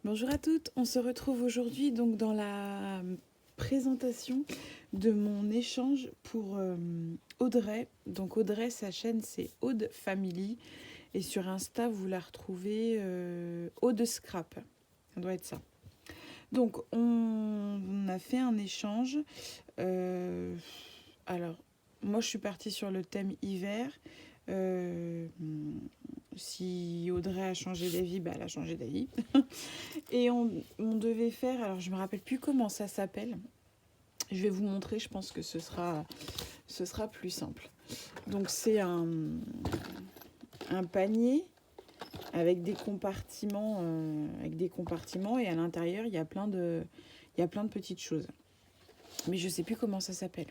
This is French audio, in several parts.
Bonjour à toutes, on se retrouve aujourd'hui donc dans la présentation de mon échange pour Audrey. Donc Audrey, sa chaîne c'est Aude Family et sur Insta vous la retrouvez Aude Scrap, ça doit être ça. Donc on a fait un échange, alors moi je suis partie sur le thème hiver. Si Audrey a changé d'avis, bah elle a changé d'avis. Et on devait faire, alors je me rappelle plus comment ça s'appelle. Je vais vous montrer, je pense que ce sera plus simple. Donc c'est un panier avec des compartiments, et à l'intérieur il y a plein de petites choses. Mais je sais plus comment ça s'appelle.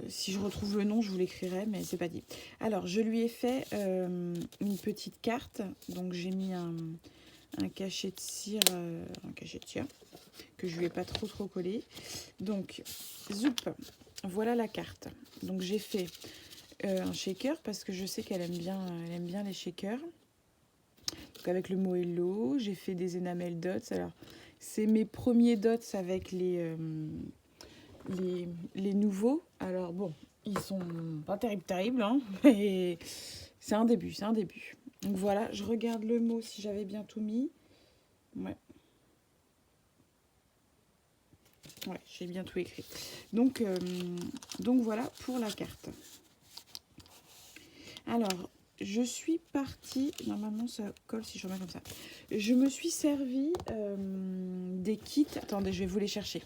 Si je retrouve le nom, je vous l'écrirai, mais c'est pas dit. Alors, je lui ai fait une petite carte. Donc, j'ai mis un cachet de cire, que je lui ai pas trop collé. Donc, zoup, voilà la carte. Donc, j'ai fait un shaker parce que je sais qu'elle aime bien les shakers. Donc, avec le mot hello, j'ai fait des enamel dots. Alors, c'est mes premiers dots avec les nouveaux. Alors bon, ils sont pas terribles, hein, mais c'est un début. Donc voilà, je regarde le mot si j'avais bien tout mis. Ouais, j'ai bien tout écrit. Donc voilà pour la carte. Alors, je suis partie, normalement ça colle si je remets comme ça. Je me suis servi des kits. Attendez, je vais vous les chercher.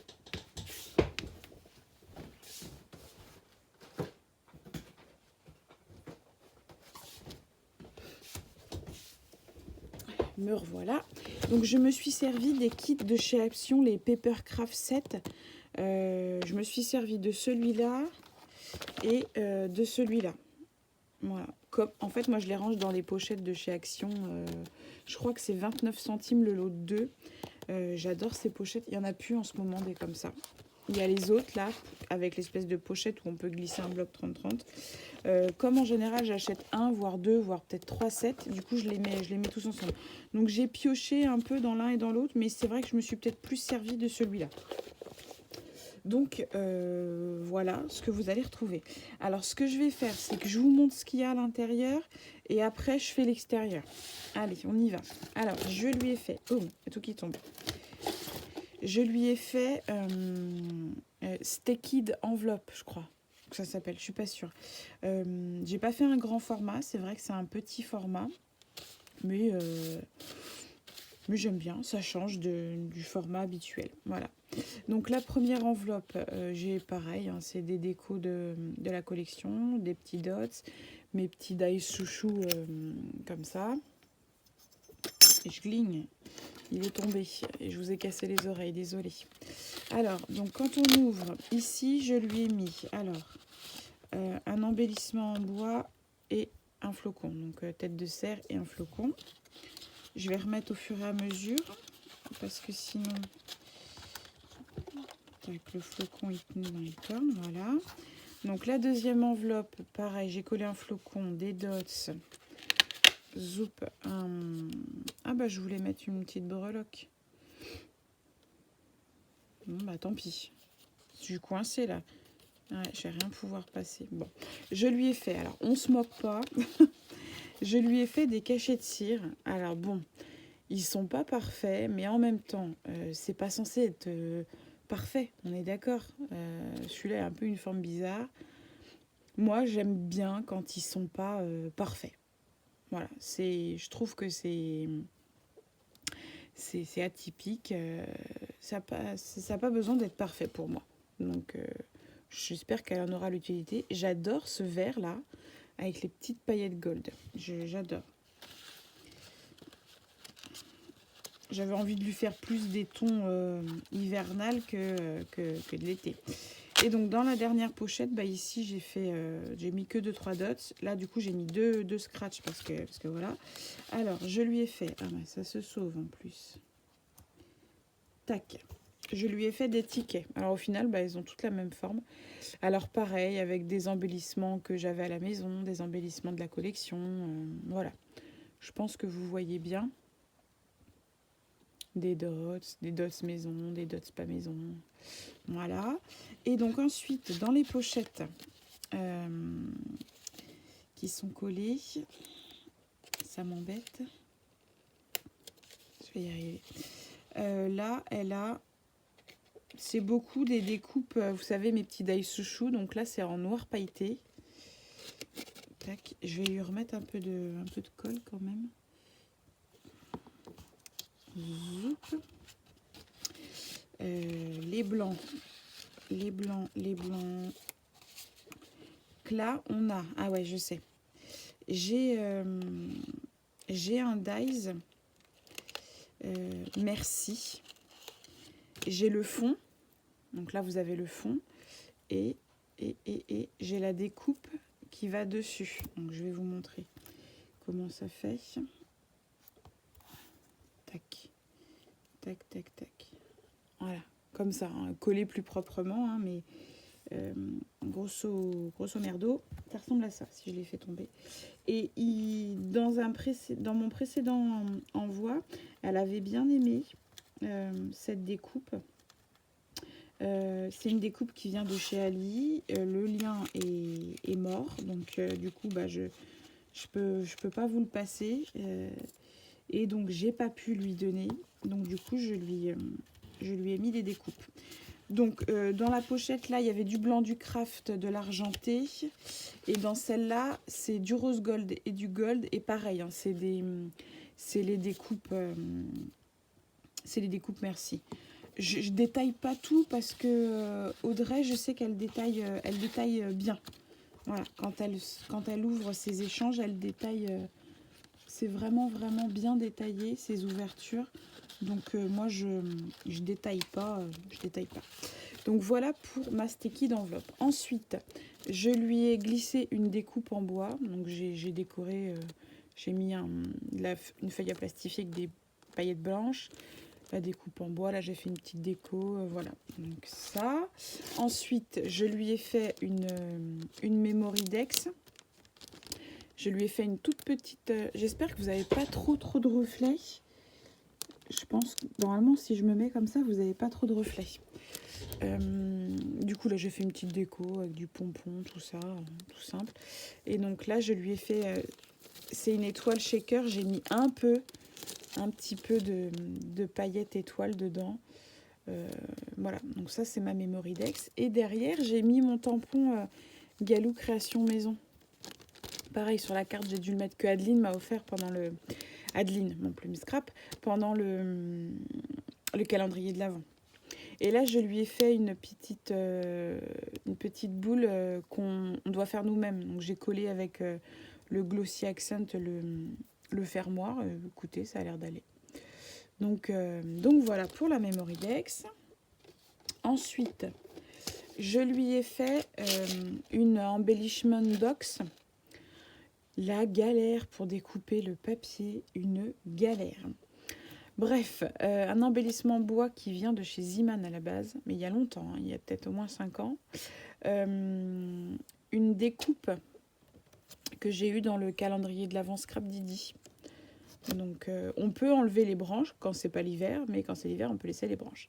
Me revoilà. Donc je me suis servi des kits de chez Action, les Papercraft 7. Je me suis servi de celui-là et de celui-là. Voilà. Comme, en fait, moi je les range dans les pochettes de chez Action. Je crois que c'est 29 centimes le lot de 2. J'adore ces pochettes. Il n'y en a plus en ce moment des comme ça. Il y a les autres là, avec l'espèce de pochette où on peut glisser un bloc 30-30. Comme en général, j'achète un, voire deux, voire peut-être 3 sets. Du coup, je les mets tous ensemble. Donc, j'ai pioché un peu dans l'un et dans l'autre, mais c'est vrai que je me suis peut-être plus servi de celui-là. Donc, voilà ce que vous allez retrouver. Alors, ce que je vais faire, c'est que je vous montre ce qu'il y a à l'intérieur et après, je fais l'extérieur. Allez, on y va. Alors, je lui ai fait... Oh, il y a tout qui tombe. Je lui ai fait Sticked Envelope, je crois que ça s'appelle, je suis pas sûre. J'ai pas fait un grand format, c'est vrai que c'est un petit format, mais j'aime bien, ça change du format habituel. Voilà. Donc la première enveloppe, j'ai pareil, hein, c'est des décos de la collection, des petits dots, mes petits dice chouchou comme ça. Et je gligne. Il est tombé et je vous ai cassé les oreilles, désolée. Alors, donc quand on ouvre, ici, je lui ai mis un embellissement en bois et un flocon. Donc tête de cerf et un flocon. Je vais remettre au fur et à mesure parce que sinon, avec le flocon, il tenait dans les cornes. Voilà. Donc la deuxième enveloppe, pareil, j'ai collé un flocon, des dots. Zoup, ah bah je voulais mettre une petite breloque. Bon bah tant pis. Je suis coincée là. Ouais, je vais rien pouvoir passer. Bon, je lui ai fait, alors on se moque pas. Je lui ai fait des cachets de cire. Alors bon, ils sont pas parfaits, mais en même temps, c'est pas censé être parfait, on est d'accord. Celui-là est un peu une forme bizarre. Moi, j'aime bien quand ils sont pas parfaits. Voilà, je trouve que c'est atypique. Ça n'a pas besoin d'être parfait pour moi. Donc, j'espère qu'elle en aura l'utilité. J'adore ce vert là avec les petites paillettes gold. J'adore. J'avais envie de lui faire plus des tons hivernales que de l'été. Et donc dans la dernière pochette, bah ici j'ai mis que 2-3 dots. Là du coup j'ai mis deux scratch parce que voilà. Alors je lui ai fait, ah bah ça se sauve en plus. Tac. Je lui ai fait des tickets. Alors au final, bah, ils ont toutes la même forme. Alors pareil, avec des embellissements que j'avais à la maison, des embellissements de la collection. Voilà. Je pense que vous voyez bien. des dots maison, des dots pas maison. Voilà. Et donc ensuite, dans les pochettes qui sont collées, ça m'embête. Je vais y arriver. Là, elle a... C'est beaucoup des découpes, vous savez, mes petits daisuchu. Donc là, c'est en noir pailleté. Tac. Je vais lui remettre un peu de colle quand même. Zoup. Les blancs. Là, on a... Ah ouais, je sais. J'ai un Dies Merci. J'ai le fond. Donc là, vous avez le fond. Et j'ai la découpe qui va dessus. Donc je vais vous montrer comment ça fait. Tac. Tac, tac, tac. Voilà. Comme ça, hein, collé plus proprement, hein, mais grosso merdo, ça ressemble à ça si je l'ai fait tomber. Et dans mon précédent envoi, elle avait bien aimé cette découpe. C'est une découpe qui vient de chez Ali. Le lien est mort, donc du coup, bah, je peux pas vous le passer. Et donc, j'ai pas pu lui donner. Donc, du coup, je lui ai mis des découpes. Donc, dans la pochette, là, il y avait du blanc, du craft, de l'argenté. Et dans celle-là, c'est du rose gold et du gold. Et pareil, hein, c'est les découpes... c'est les découpes merci. Je détaille pas tout parce que Audrey, je sais qu'elle détaille, elle détaille bien. Voilà, quand elle ouvre ses échanges, elle détaille... c'est vraiment bien détaillé, ces ouvertures. Donc moi, je détaille pas. Donc voilà pour ma sticky d'enveloppe. Ensuite, je lui ai glissé une découpe en bois. Donc j'ai décoré, j'ai mis une feuille à plastifier avec des paillettes blanches. La découpe en bois, là j'ai fait une petite déco, voilà. Donc ça. Ensuite, je lui ai fait une memory dex. Je lui ai fait une toute petite... J'espère que vous n'avez pas trop de reflets. Je pense que normalement, si je me mets comme ça, vous n'avez pas trop de reflets. Du coup, là, j'ai fait une petite déco avec du pompon, tout ça, tout simple. Et donc là, je lui ai fait... c'est une étoile shaker. J'ai mis un petit peu de paillettes étoiles dedans. Voilà, donc ça, c'est ma memory dex. Et derrière, j'ai mis mon tampon Galou Création Maison. Pareil, sur la carte, j'ai dû le mettre que Adeline m'a offert pendant le... Adeline, mon plume scrap, pendant le calendrier de l'Avent. Et là, je lui ai fait une petite boule qu'on doit faire nous-mêmes. Donc, j'ai collé avec le Glossy Accent le fermoir. Écoutez, ça a l'air d'aller. Donc voilà pour la Memory Dex. Ensuite, je lui ai fait une Embellishment Box. La galère pour découper le papier, une galère. Bref, un embellissement bois qui vient de chez Ziman à la base, mais il y a longtemps, hein, il y a peut-être au moins 5 ans. Une découpe que j'ai eue dans le calendrier de l'Avent Scrap Didi. Donc on peut enlever les branches quand c'est pas l'hiver, mais quand c'est l'hiver, on peut laisser les branches.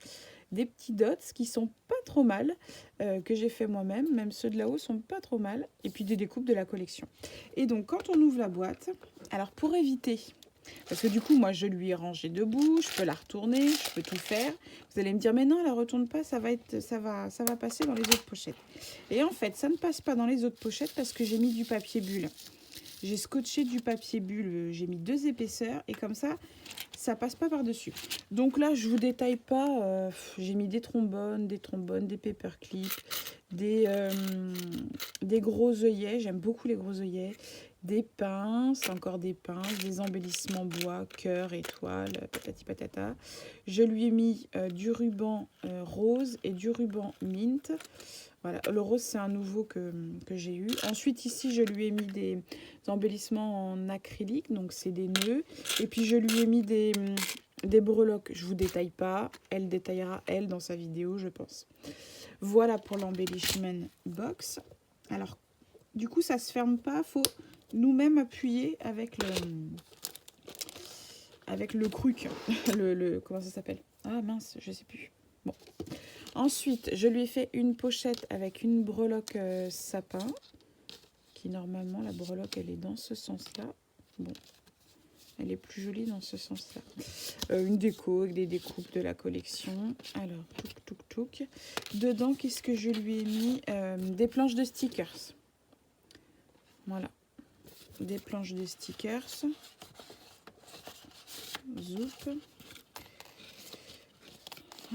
Des petits dots qui sont pas trop mal, que j'ai fait moi-même, même ceux de là-haut sont pas trop mal, et puis des découpes de la collection. Et donc quand on ouvre la boîte, alors pour éviter, parce que du coup moi je lui ai rangé debout, je peux la retourner, je peux tout faire, vous allez me dire mais non, la retourne pas, ça va passer dans les autres pochettes. Et en fait ça ne passe pas dans les autres pochettes parce que j'ai mis du papier bulle. J'ai scotché du papier bulle, j'ai mis 2 épaisseurs et comme ça, ça passe pas par-dessus. Donc là, je vous détaille pas, j'ai mis des trombones, des paperclips, des gros œillets, j'aime beaucoup les gros œillets, des pinces, encore des pinces, des embellissements bois, cœur, étoile, patati patata. Je lui ai mis du ruban rose et du ruban mint. Voilà, le rose, c'est un nouveau que j'ai eu. Ensuite, ici, je lui ai mis des embellissements en acrylique, donc c'est des nœuds. Et puis, je lui ai mis des breloques. Je ne vous détaille pas, elle détaillera, elle, dans sa vidéo, je pense. Voilà pour l'embellishment box. Alors, du coup, ça ne se ferme pas, il faut nous-mêmes appuyer avec avec le cruc, comment ça s'appelle? Ah mince, je sais plus. Bon. Ensuite, je lui ai fait une pochette avec une breloque sapin, qui normalement, la breloque, elle est dans ce sens-là. Bon, elle est plus jolie dans ce sens-là. Une déco avec des découpes de la collection. Alors, touk touk touk. Dedans, qu'est-ce que je lui ai mis? Des planches de stickers. Voilà. Des planches de stickers. Zoup.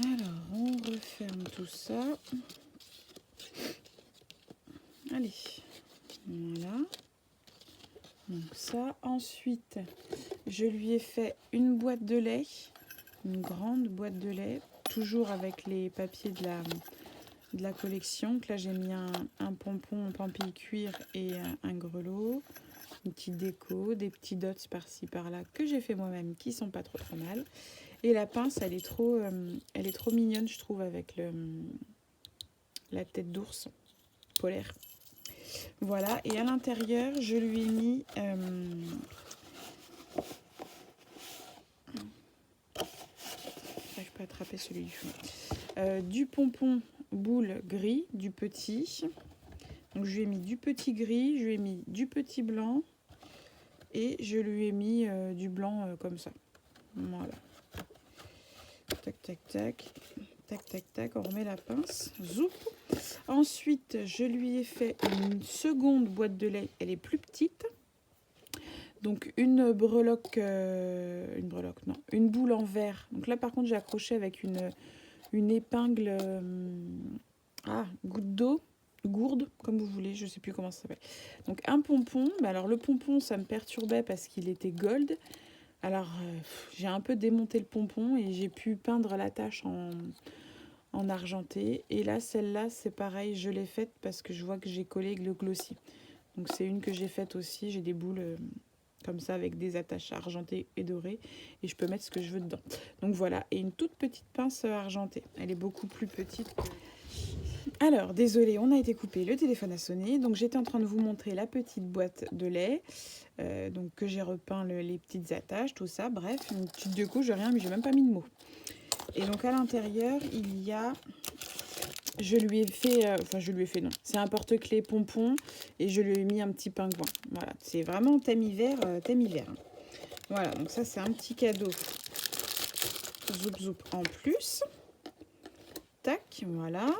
Alors, on referme tout ça. Allez. Voilà. Donc ça. Ensuite, je lui ai fait une boîte de lait. Une grande boîte de lait. Toujours avec les papiers de la collection. Donc là, j'ai mis un pompon en pampille cuir et un grelot. Une petite déco, des petits dots par-ci par-là que j'ai fait moi-même qui sont pas trop mal. Et la pince, elle est trop mignonne, je trouve, avec la tête d'ours polaire. Voilà, et à l'intérieur, je lui ai mis j'arrive pas à attraper celui du fond. Du pompon boule gris, du petit. Donc je lui ai mis du petit gris, je lui ai mis du petit blanc et je lui ai mis du blanc comme ça. Voilà. Tac, tac, tac. Tac, tac, tac. On remet la pince. Zoup. Ensuite, je lui ai fait une seconde boîte de lait. Elle est plus petite. Donc une breloque, une boule en verre. Donc là, par contre, j'ai accroché avec une épingle goutte d'eau. Gourde, comme vous voulez, je sais plus comment ça s'appelle. Donc un pompon, mais alors le pompon ça me perturbait parce qu'il était gold. Alors j'ai un peu démonté le pompon et j'ai pu peindre la tache en argenté. Et là celle-là c'est pareil, je l'ai faite parce que je vois que j'ai collé le glossy. Donc c'est une que j'ai faite aussi, j'ai des boules comme ça avec des attaches argentées et dorées et je peux mettre ce que je veux dedans. Donc voilà, et une toute petite pince argentée, elle est beaucoup plus petite que... Alors, désolé, on a été coupé, le téléphone a sonné. Donc, j'étais en train de vous montrer la petite boîte de lait. Donc, que j'ai repeint les petites attaches, tout ça. Bref, une petite déco, j'ai rien, mais j'ai même pas mis de mots. Et donc, à l'intérieur, il y a... Je lui ai fait... non. C'est un porte-clés pompon et je lui ai mis un petit pingouin. Voilà, c'est vraiment thème hiver, Voilà, donc ça, c'est un petit cadeau. Zoup, zoup en plus. Tac, voilà.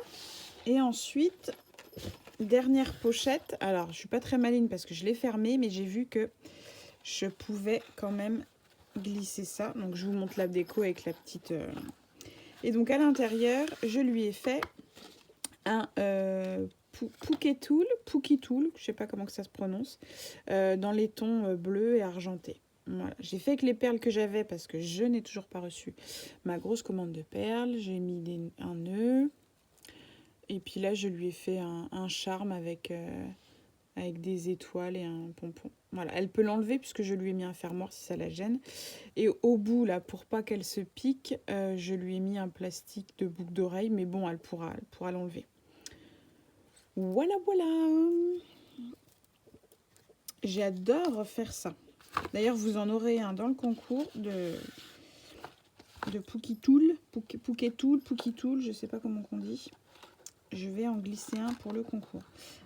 Et ensuite, dernière pochette. Alors, je suis pas très maligne parce que je l'ai fermée, mais j'ai vu que je pouvais quand même glisser ça. Donc, je vous montre la déco avec la petite... Et donc, à l'intérieur, je lui ai fait un Pouketoul, je sais pas comment que ça se prononce, dans les tons bleu et argenté. Voilà. J'ai fait avec les perles que j'avais parce que je n'ai toujours pas reçu ma grosse commande de perles. J'ai mis un nœud. Et puis là, je lui ai fait un charme avec des étoiles et un pompon. Voilà, elle peut l'enlever puisque je lui ai mis un fermoir si ça la gêne. Et au bout, là, pour pas qu'elle se pique, je lui ai mis un plastique de boucle d'oreille. Mais bon, elle pourra l'enlever. Voilà, voilà. J'adore faire ça. D'ailleurs, vous en aurez un dans le concours de Pouketoul, je sais pas comment on dit. Je vais en glisser un pour le concours.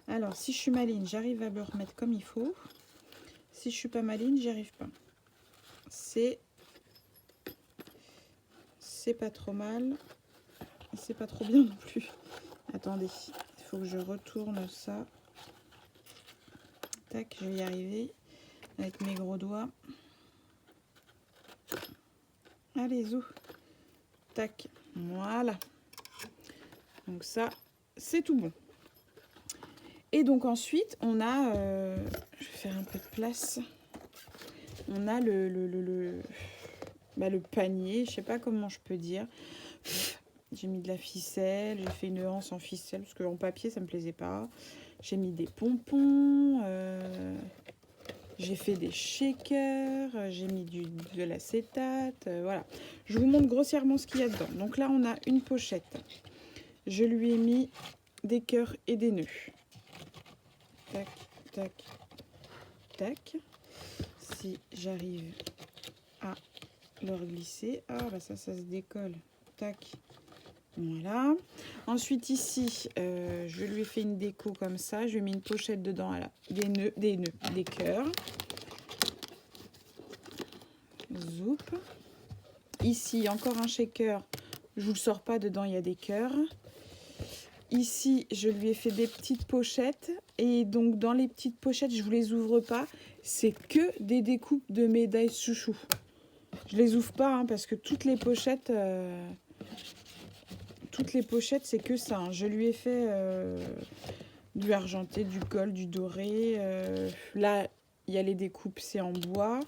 Alors, si je suis maligne, j'arrive à le remettre comme il faut. Si je suis pas maligne, j'y arrive pas. C'est pas trop mal. C'est pas trop bien non plus. Attendez, il faut que je retourne ça. Tac, je vais y arriver avec mes gros doigts. Allez, zou. Tac, voilà. Donc ça, c'est tout bon. Et donc ensuite, on a... je vais faire un peu de place. On a le panier, je sais pas comment je peux dire. J'ai mis de la ficelle, j'ai fait une anse en ficelle, parce qu'en papier, ça me plaisait pas. J'ai mis des pompons, j'ai fait des shakers, j'ai mis de l'acétate, voilà. Je vous montre grossièrement ce qu'il y a dedans. Donc là, on a une pochette. Je lui ai mis des cœurs et des nœuds. Tac, tac, tac. Si j'arrive à leur glisser. Ah, bah ça se décolle. Tac. Voilà. Ensuite, ici, je lui ai fait une déco comme ça. Je lui ai mis une pochette dedans. Voilà. Des cœurs. Zoup. Ici, encore un shaker. Je vous le sors pas, dedans, il y a des cœurs. Ici, je lui ai fait des petites pochettes. Et donc, dans les petites pochettes, je vous les ouvre pas. C'est que des découpes de médailles chouchou. Je les ouvre pas, hein, parce que toutes les pochettes, c'est que ça. Hein. Je lui ai fait du argenté, du gold, du doré. Là, il y a les découpes, c'est en bois.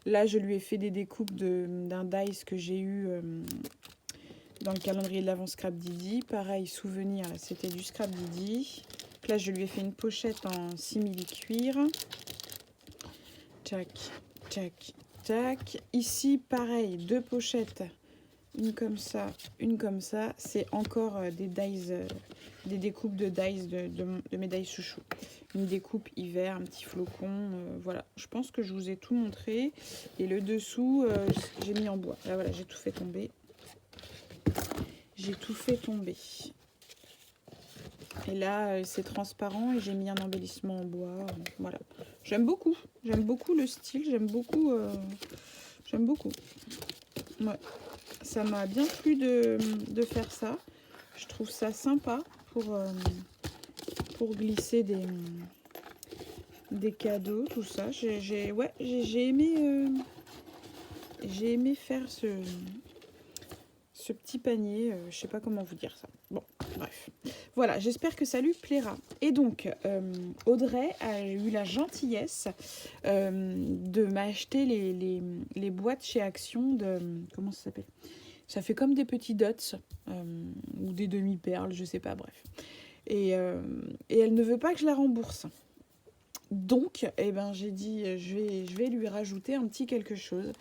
Là, je lui ai fait des découpes d'un dice que j'ai eu dans le calendrier de l'avant Scrap Didi. Pareil, souvenir, c'était du Scrap Didi. Là, je lui ai fait une pochette en simili-cuir. Tac, tac, tac. Ici, pareil, 2 pochettes. Une comme ça, une comme ça. C'est encore des dice, des découpes de dice de médailles chouchou. Une découpe hiver, un petit flocon. Voilà, je pense que je vous ai tout montré. Et le dessous, j'ai mis en bois. Là, voilà, j'ai tout fait tomber. J'ai tout fait tomber. Et là, c'est transparent et j'ai mis un embellissement en bois. Voilà. J'aime beaucoup. J'aime beaucoup le style. J'aime beaucoup. Ouais. Ça m'a bien plu de faire ça. Je trouve ça sympa pour glisser des cadeaux, tout ça. J'ai aimé faire ce petit panier. Je sais pas comment vous dire ça. Bon, bref. Voilà, j'espère que ça lui plaira. Et donc, Audrey a eu la gentillesse de m'acheter les boîtes chez Action de... Comment ça s'appelle ? Ça fait comme des petits dots ou des demi-perles, je sais pas, bref. Et elle ne veut pas que je la rembourse. Donc, eh ben, j'ai dit, je vais lui rajouter un petit quelque chose.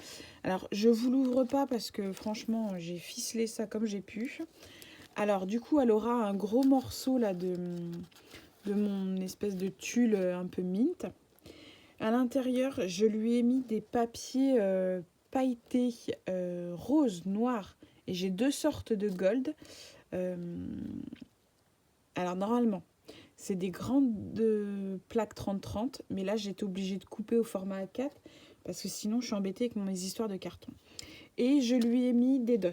Alors, je vous l'ouvre pas parce que franchement, j'ai ficelé ça comme j'ai pu. Alors, du coup, elle aura un gros morceau là de mon espèce de tulle un peu mint. À l'intérieur, je lui ai mis des papiers pailletés rose, noir. Et j'ai 2 sortes de gold. Alors, normalement, c'est des grandes plaques 30-30. Mais là, j'ai été obligée de couper au format A4. Parce que sinon, je suis embêtée avec mes histoires de carton. Et je lui ai mis des dots.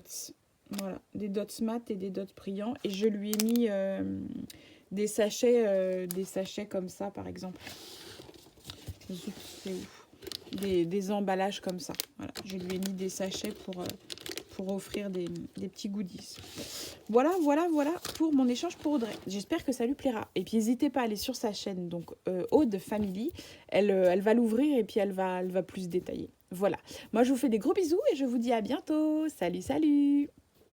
Voilà, des dots mat et des dots brillants. Et je lui ai mis des sachets comme ça, par exemple. C'est ouf. Des emballages comme ça. Voilà, je lui ai mis des sachets pour offrir des petits goodies. Voilà pour mon échange pour Audrey. J'espère que ça lui plaira. Et puis n'hésitez pas à aller sur sa chaîne, donc Aude Family. Elle va l'ouvrir et puis elle va plus détailler. Voilà. Moi, je vous fais des gros bisous et je vous dis à bientôt. Salut, salut!